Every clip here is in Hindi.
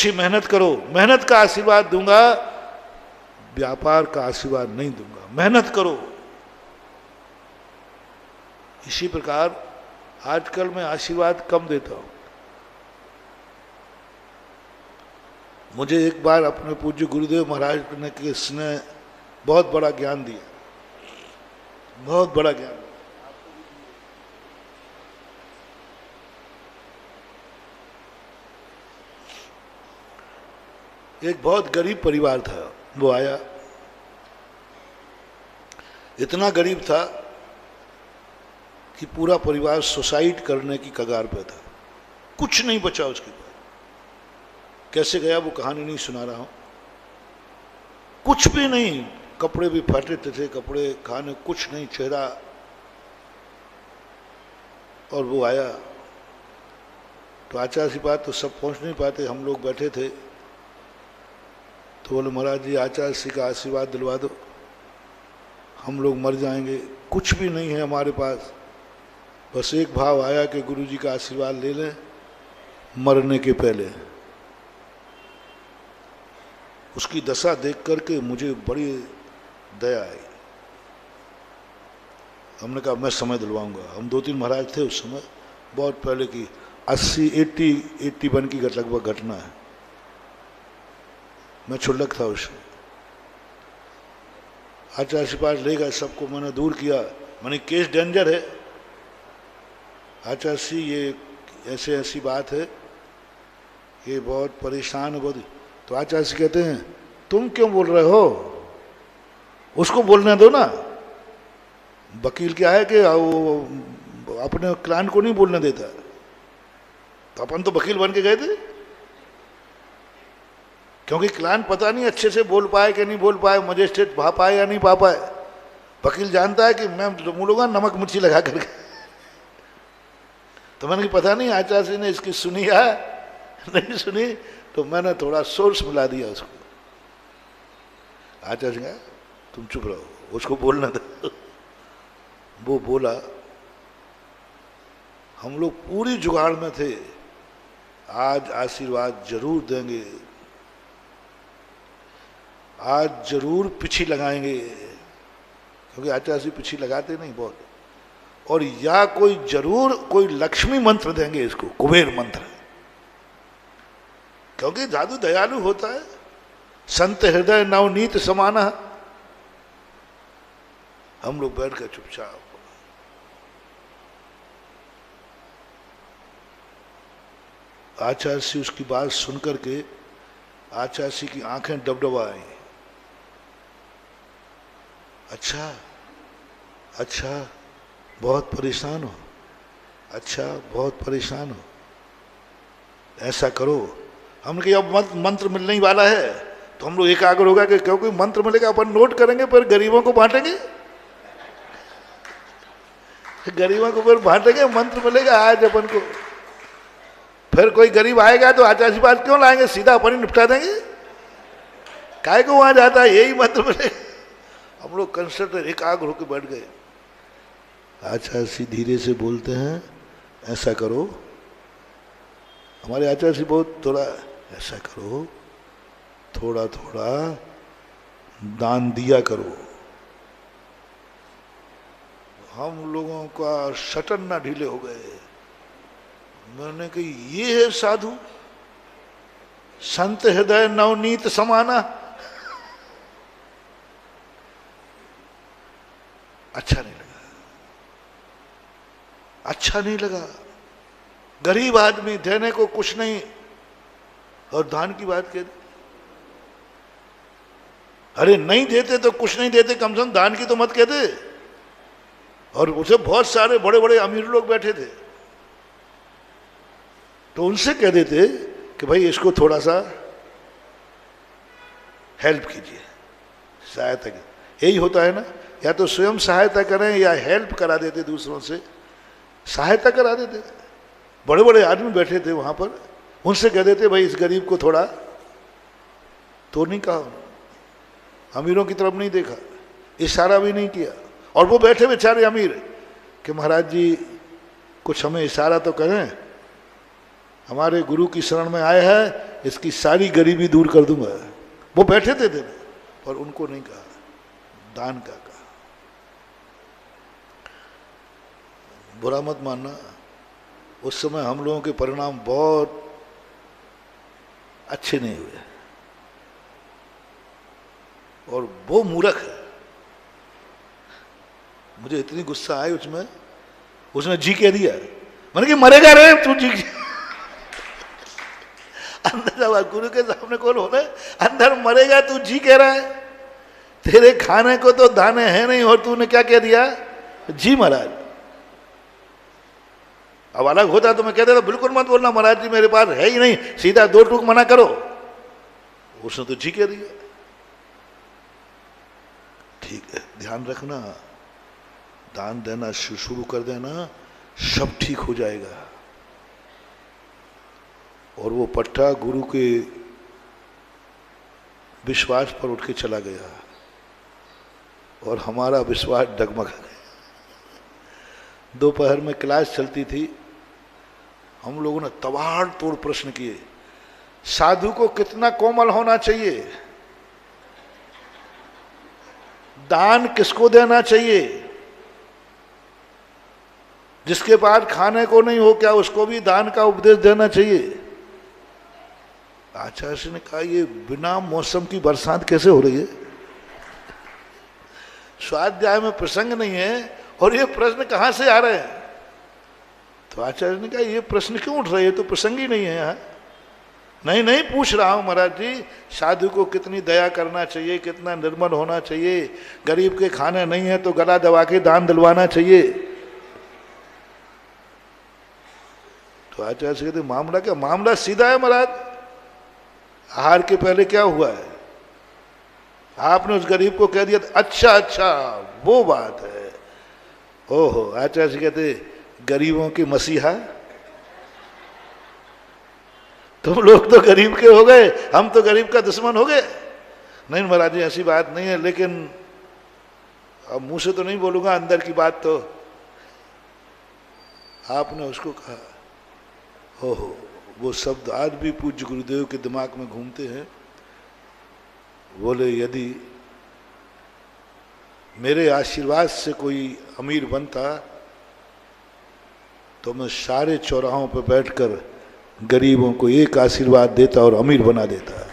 अच्छी मेहनत करो, मेहनत का आशीर्वाद दूंगा, व्यापार का आशीर्वाद नहीं दूंगा, मेहनत करो। इसी प्रकार आजकल मैं आशीर्वाद कम देता हूं। मुझे एक बार अपने पूज्य गुरुदेव महाराज ने किसने बहुत बड़ा ज्ञान दिया, बहुत बड़ा ज्ञान। एक बहुत गरीब परिवार था, वो आया, इतना गरीब था कि पूरा परिवार सुसाइड करने की कगार पे था, कुछ नहीं बचा उसके पास। कैसे गया वो कहानी नहीं सुना रहा हूं, कुछ भी नहीं, कपड़े भी फटे थे, कपड़े खाने कुछ नहीं, चेहरा। और वो आया तो आचार्य बात तो सब पहुंच नहीं पाते, हम लोग बैठे थे, तो बोले महाराज जी आचार्य श्री का आशीर्वाद दिलवा दो, हम लोग मर जाएंगे, कुछ भी नहीं है हमारे पास, बस एक भाव आया कि गुरु जी का आशीर्वाद ले लें मरने के पहले। उसकी दशा देख करके मुझे बड़ी दया आई। हमने कहा मैं समय दिलवाऊंगा। हम 2-3 महाराज थे उस समय, बहुत पहले की 81 की लगभग घटना है। मैं क्षुल्लक था उसमें। आचार्य के पास ले गए, सबको मैंने दूर किया, मैंने केस डेंजर है आचार्य, ये ऐसे ऐसी बात है, ये बहुत परेशान है बहुत। तो आचार्य कहते हैं तुम क्यों बोल रहे हो, उसको बोलने दो ना। वकील क्या है कि वो अपने क्लाइंट को नहीं बोलने देता, तो अपन तो वकील बन के गए थे, क्योंकि क्लाइंट पता नहीं अच्छे से बोल पाए कि नहीं बोल पाए, मजिस्ट्रेट भा पाए या नहीं पा पाए। वकील जानता है कि मैं बोलूंगा नमक मिर्ची लगा करके। तो मैंने पता नहीं आचार्य ने इसकी सुनी है नहीं सुनी, तो मैंने थोड़ा सोर्स मिला दिया उसको। आचार्य कहा तुम चुप रहो, उसको बोलना दो। वो बोला, हम लोग पूरी जुगाड़ में थे, आज आशीर्वाद जरूर देंगे, आज जरूर पिछी लगाएंगे, क्योंकि आचार्य पिछी लगाते नहीं बहुत, और या कोई जरूर कोई लक्ष्मी मंत्र देंगे इसको, कुबेर मंत्र, क्योंकि जादू दयालु होता है। संत हृदय नवनीत समाना। हम लोग बैठ कर चुपचाप, आचार्य उसकी बात सुनकर के आचार्य की आंखें डबडबा आई। अच्छा अच्छा, बहुत परेशान हो, अच्छा बहुत परेशान हो, ऐसा करो। हमने कहा अब मंत्र मिलने ही वाला है, तो हम लोग एकाग्र होगा कि क्योंकि मंत्र मिलेगा अपन नोट करेंगे, पर गरीबों को बांटेंगे, गरीबों को फिर बांटेंगे, मंत्र मिलेगा आज अपन को। फिर कोई गरीब आएगा तो आचार्य बात क्यों लाएंगे, सीधा अपन ही निपटा देंगे, काय को वहां जाता है, यही मंत्र मिलेगा। हम लोग कंसंट्रेट एकाग्र होकर बैठ गए। आचार्य धीरे से बोलते हैं ऐसा करो, हमारे आचार्य बहुत थोड़ा ऐसा करो, थोड़ा थोड़ा दान दिया करो। हम लोगों का शटन ना ढीले हो गए। मैंने कही ये है साधु, संत हृदय नवनीत समाना। अच्छा नहीं लगा, अच्छा नहीं लगा। गरीब आदमी, देने को कुछ नहीं, और दान की बात कह दी। अरे नहीं देते तो कुछ नहीं देते, कम से कम दान की तो मत कहते। और उसे बहुत सारे बड़े बड़े अमीर लोग बैठे थे, तो उनसे कह देते कि भाई इसको थोड़ा सा हेल्प कीजिए, सहायता कीजिए। यही होता है ना, या तो स्वयं सहायता करें या हेल्प करा देते, दूसरों से सहायता करा देते। बड़े बड़े आदमी बैठे थे वहां पर, उनसे कह देते भाई इस गरीब को थोड़ा, तो नहीं कहा, अमीरों की तरफ नहीं देखा, इशारा भी नहीं किया। और वो बैठे बेचारे अमीर कि महाराज जी कुछ हमें इशारा तो करें, हमारे गुरु की शरण में आए हैं, इसकी सारी गरीबी दूर कर दूंगा। वो बैठे थे देने, पर उनको नहीं कहा, दान का कहा। बुरा मत मानना, उस समय हम लोगों के परिणाम बहुत अच्छे नहीं हुए, और वो मूर्ख है। मुझे इतनी गुस्सा आई उसमें, उसने जी कह दिया। मैंने कि मरेगा रे तू जी। अंदर जब गुरु के सामने कौन हो रहा है, अंदर मरेगा तू जी कह रहा है, तेरे खाने को तो दाने हैं नहीं और तूने क्या कह दिया, जी महाराज। अब अलग होता तो मैं कहता था बिल्कुल मत बोलना महाराज जी, मेरे पास है ही नहीं, सीधा दो टूक मना करो। उसने तो जी कह दिया। ठीक है, ध्यान रखना, दान देना शुरू कर देना, सब ठीक हो जाएगा। और वो पट्टा गुरु के विश्वास पर उठ के चला गया, और हमारा विश्वास डगमगा गया। दोपहर में क्लास चलती थी, हम लोगों ने तबाड़ तोड़ प्रश्न किए। साधु को कितना कोमल होना चाहिए, दान किसको देना चाहिए, जिसके पास खाने को नहीं हो क्या उसको भी दान का उपदेश देना चाहिए। आचार्य ने कहा ये बिना मौसम की बरसात कैसे हो रही है, स्वाध्याय में प्रसंग नहीं है और ये प्रश्न कहां से आ रहे हैं। तो आचार्य ने कहा ये प्रश्न क्यों उठ रहे हैं, तो प्रसंग ही नहीं है यहाँ। नहीं नहीं पूछ रहा हूं महाराज जी, साधु को कितनी दया करना चाहिए, कितना निर्मल होना चाहिए, गरीब के खाने नहीं है तो गला दबा के दान दिलवाना चाहिए। तो आचार्य से कहते मामला क्या, मामला सीधा है महाराज, आहार के पहले क्या हुआ है, आपने उस गरीब को कह दिया अच्छा अच्छा वो बात है। ओहो, आचार्य से कहते गरीबों के मसीहा, तुम लोग तो गरीब के हो गए, हम तो गरीब का दुश्मन हो गए। नहीं महाराज जी ऐसी बात नहीं है, लेकिन अब मुंह से तो नहीं बोलूंगा, अंदर की बात तो आपने उसको कहा। ओहो, वो शब्द आज भी पूज्य गुरुदेव के दिमाग में घूमते हैं। बोले यदि मेरे आशीर्वाद से कोई अमीर बनता तो मैं सारे चौराहों पर बैठकर गरीबों को एक आशीर्वाद देता और अमीर बना देता।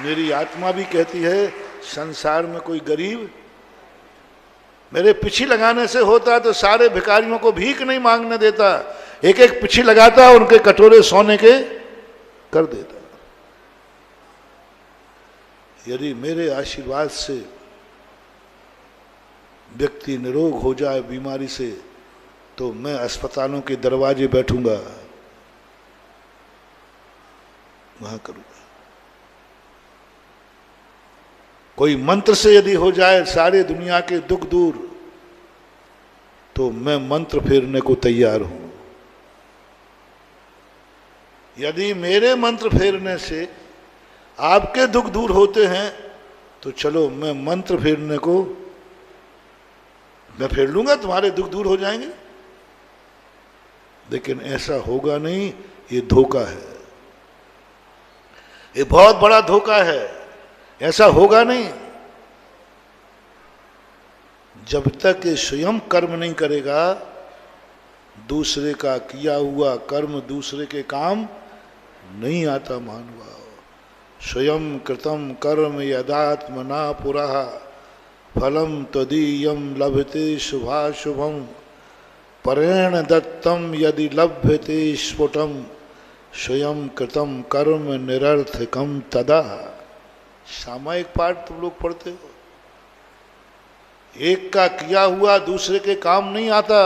मेरी आत्मा भी कहती है संसार में कोई गरीब मेरे पिछी लगाने से होता तो सारे भिखारियों को भीख नहीं मांगने देता, एक एक पिछी लगाता, उनके कटोरे सोने के कर देता। यदि मेरे आशीर्वाद से व्यक्ति निरोग हो जाए बीमारी से तो मैं अस्पतालों के दरवाजे बैठूंगा, वहां करूंगा। कोई मंत्र से यदि हो जाए सारे दुनिया के दुख दूर तो मैं मंत्र फेरने को तैयार हूं। यदि मेरे मंत्र फेरने से आपके दुख दूर होते हैं तो चलो मैं मंत्र फेरने को मैं फेर लूंगा, तुम्हारे दुख दूर हो जाएंगे। लेकिन ऐसा होगा नहीं, ये धोखा है, ये बहुत बड़ा धोखा है, ऐसा होगा नहीं। जब तक ये स्वयं कर्म नहीं करेगा, दूसरे का किया हुआ कर्म दूसरे के काम नहीं आता महानुभाव। स्वयं कृतम कर्म यदात्मना पुरः फलम तदीयम लभते शुभाशुभम परेण दत्तम यदि लभ्यते स्फुटम स्वयं कृतम कर्म निरर्थकम तदा। सामायिक पाठ तुम लोग पढ़ते हो, एक का किया हुआ दूसरे के काम नहीं आता।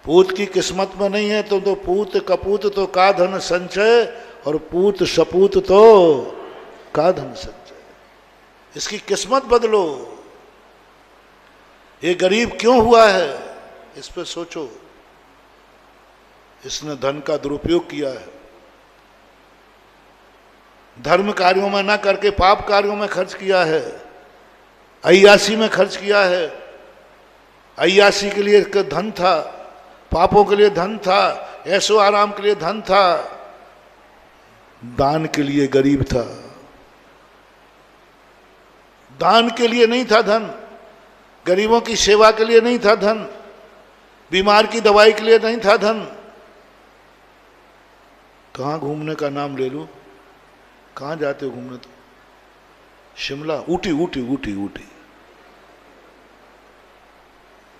पूत की किस्मत में नहीं है तो पूत कपूत तो का धन संचय, और पूत सपूत तो का धन संचय। इसकी किस्मत बदलो। ये गरीब क्यों हुआ है इस पे सोचो। इसने धन का दुरुपयोग किया है, धर्म कार्यों में ना करके पाप कार्यों में खर्च किया है, अय्यासी में खर्च किया है, अय्यासी के लिए धन था, पापों के लिए धन था, ऐशो आराम के लिए धन था, दान के लिए गरीब था। दान के लिए नहीं था धन, गरीबों की सेवा के लिए नहीं था धन, बीमार की दवाई के लिए नहीं था धन। कहाँ घूमने का नाम ले लूं? कहाँ जाते हो घूमने? तो शिमला, ऊटी ऊटी ऊटी ऊटी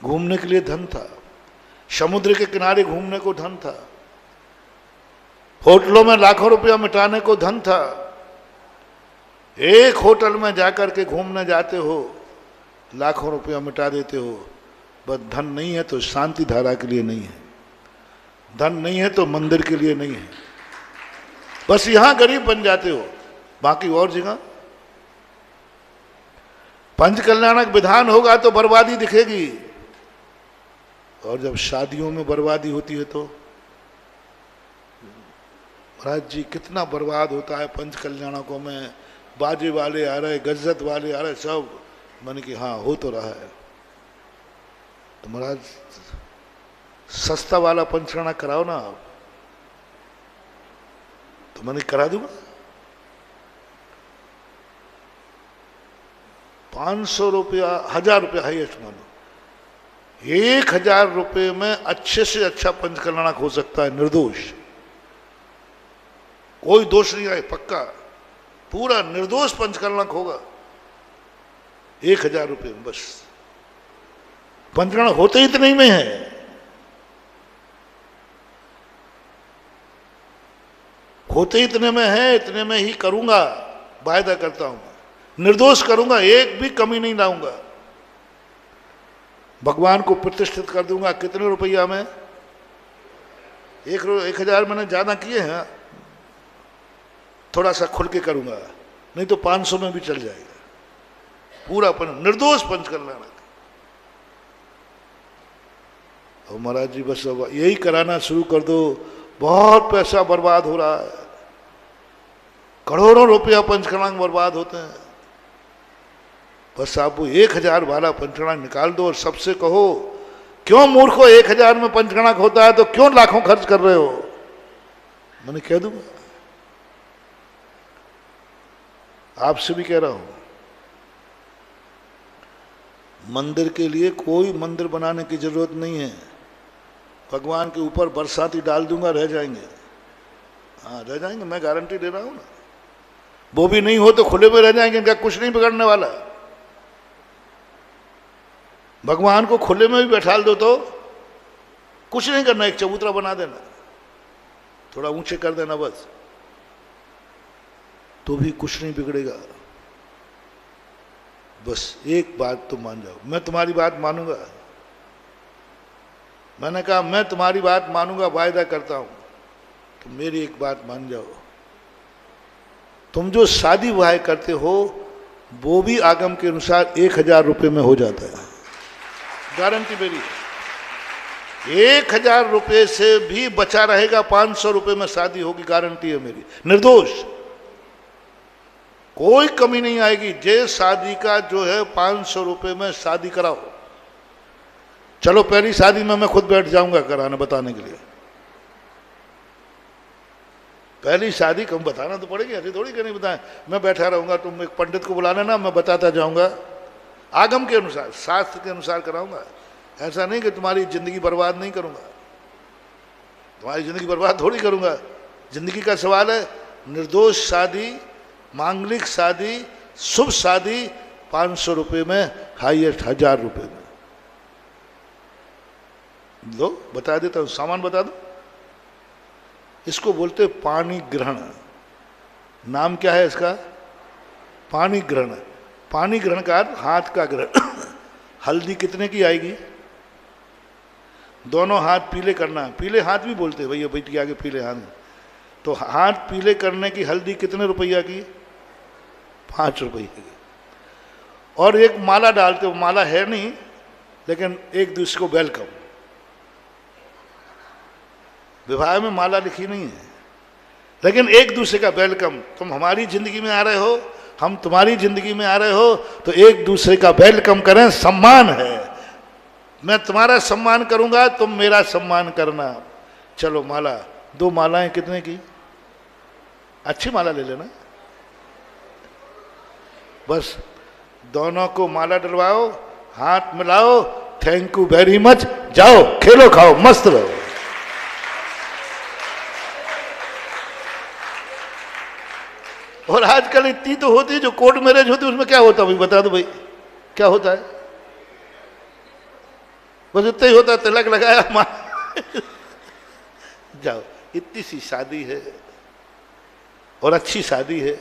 घूमने के लिए धन था, समुद्र के किनारे घूमने को धन था, होटलों में लाखों रुपया मिटाने को धन था। एक होटल में जाकर के घूमने जाते हो, लाखों रुपया मिटा देते हो। बस धन नहीं है तो शांति धारा के लिए नहीं है, धन नहीं है तो मंदिर के लिए नहीं है। बस यहां गरीब बन जाते हो, बाकी और जगह पंच कल्याणक विधान होगा तो बर्बादी दिखेगी। और जब शादियों में बर्बादी होती है तो महाराज जी कितना बर्बाद होता है पंच कल्याणकों में। बाजे वाले आ रहे, गज्जत वाले आ रहे, सब। मैंने कि हाँ हो तो रहा है। तो महाराज सस्ता वाला पंचकर्णा कराओ ना आप। तो मैंने करा दूंगा। 500 रुपया, 1000 रुपया हाईएस्ट मानो, 1000 रुपये में अच्छे से अच्छा पंचकल्याणक हो सकता है, निर्दोष, कोई दोष नहीं आए, पक्का पूरा निर्दोष पंचकल्याणक होगा 1000 रुपये में। बस पंचकल्याणक होते इतने ही में है, होते इतने में है, इतने में ही करूंगा, वायदा करता हूं, निर्दोष करूंगा, एक भी कमी नहीं लाऊंगा। भगवान को प्रतिष्ठित कर दूंगा। कितने रुपया में? 1000 मैंने ज्यादा किए हैं, थोड़ा सा खुल के करूंगा, नहीं तो 500 में भी चल जाएगा। पूरा निर्दोष पंचकल्याणक। और महाराज जी बस अब यही कराना शुरू कर दो, बहुत पैसा बर्बाद हो रहा है, करोड़ों रुपया पंचकल्याणक बर्बाद होते हैं। बस आप वो 1000 वाला पंचकल्याणक निकाल दो और सबसे कहो, क्यों मूर्खो 1000 में पंचकल्याणक होता है तो क्यों लाखों खर्च कर रहे हो? मैंने कह दूंगा, आपसे भी कह रहा हूं। मंदिर के लिए कोई मंदिर बनाने की जरूरत नहीं है, भगवान के ऊपर बरसाती डाल दूंगा, रह जाएंगे। हाँ रह जाएंगे, मैं गारंटी दे रहा हूं ना। वो भी नहीं हो तो खुले में रह जाएंगे, इनका कुछ नहीं बिगड़ने वाला। भगवान को खुले में भी बैठा दो तो कुछ नहीं करना, एक चबूतरा बना देना, थोड़ा ऊंचे कर देना बस, तो भी कुछ नहीं बिगड़ेगा। बस एक बात तो मान जाओ, मैं तुम्हारी बात मानूंगा। मैंने कहा मैं तुम्हारी बात मानूंगा, वायदा करता हूं, तो मेरी एक बात मान जाओ, तुम जो शादी विवाह करते हो वो भी आगम के अनुसार 1000 रुपये में हो जाता है, गारंटी मेरी। 1000 रुपये से भी बचा रहेगा, 500 रुपये में शादी होगी, गारंटी है मेरी, निर्दोष, कोई कमी नहीं आएगी। जे शादी का जो है 500 रुपये में शादी कराओ। चलो पहली शादी में मैं खुद बैठ जाऊंगा कराने, बताने के लिए। पहली शादी कम बताना तो पड़ेगी, ऐसे थोड़ी कि नहीं बताएं, मैं बैठा रहूंगा, तुम एक पंडित को बुला लेना, मैं बताता जाऊंगा, आगम के अनुसार, शास्त्र के अनुसार कराऊंगा। ऐसा नहीं कि तुम्हारी जिंदगी बर्बाद नहीं करूंगा, तुम्हारी जिंदगी बर्बाद थोड़ी करूंगा। जिंदगी का सवाल है। निर्दोष शादी, मांगलिक शादी, शुभ शादी 500 रुपये में, हाईएस्ट 1000 रुपये में। लो बता देता हूं, सामान बता दो। इसको बोलते पानी ग्रहण। नाम क्या है इसका? पानी ग्रहण। पानी ग्रहण का अर्थ हाथ का ग्रहण। हल्दी कितने की आएगी? दोनों हाथ पीले करना, पीले हाथ भी बोलते हैं भैया, बेटी आगे पीले हाथ। तो हाथ पीले करने की हल्दी कितने रुपया की? 5 रुपये की। और एक माला डालते हो, माला है नहीं लेकिन एक दूसरे को वेलकम। विवाह में माला लिखी नहीं है लेकिन एक दूसरे का वेलकम। तुम हमारी जिंदगी में आ रहे हो, हम तुम्हारी जिंदगी में आ रहे हो, तो एक दूसरे का वेलकम करें, सम्मान है। मैं तुम्हारा सम्मान करूंगा, तुम मेरा सम्मान करना। चलो माला, 2 मालाएं कितने की? अच्छी माला ले लेना। बस दोनों को माला डलवाओ, हाथ मिलाओ, थैंक यू वेरी मच, जाओ खेलो खाओ मस्त रहो। और आजकल इतनी तो होती है, जो कोर्ट मैरिज होती है उसमें क्या होता है भाई, बता दो भाई क्या होता है? बस इतना ही होता है, तिलक लगाया जाओ। इतनी सी शादी है और अच्छी शादी है।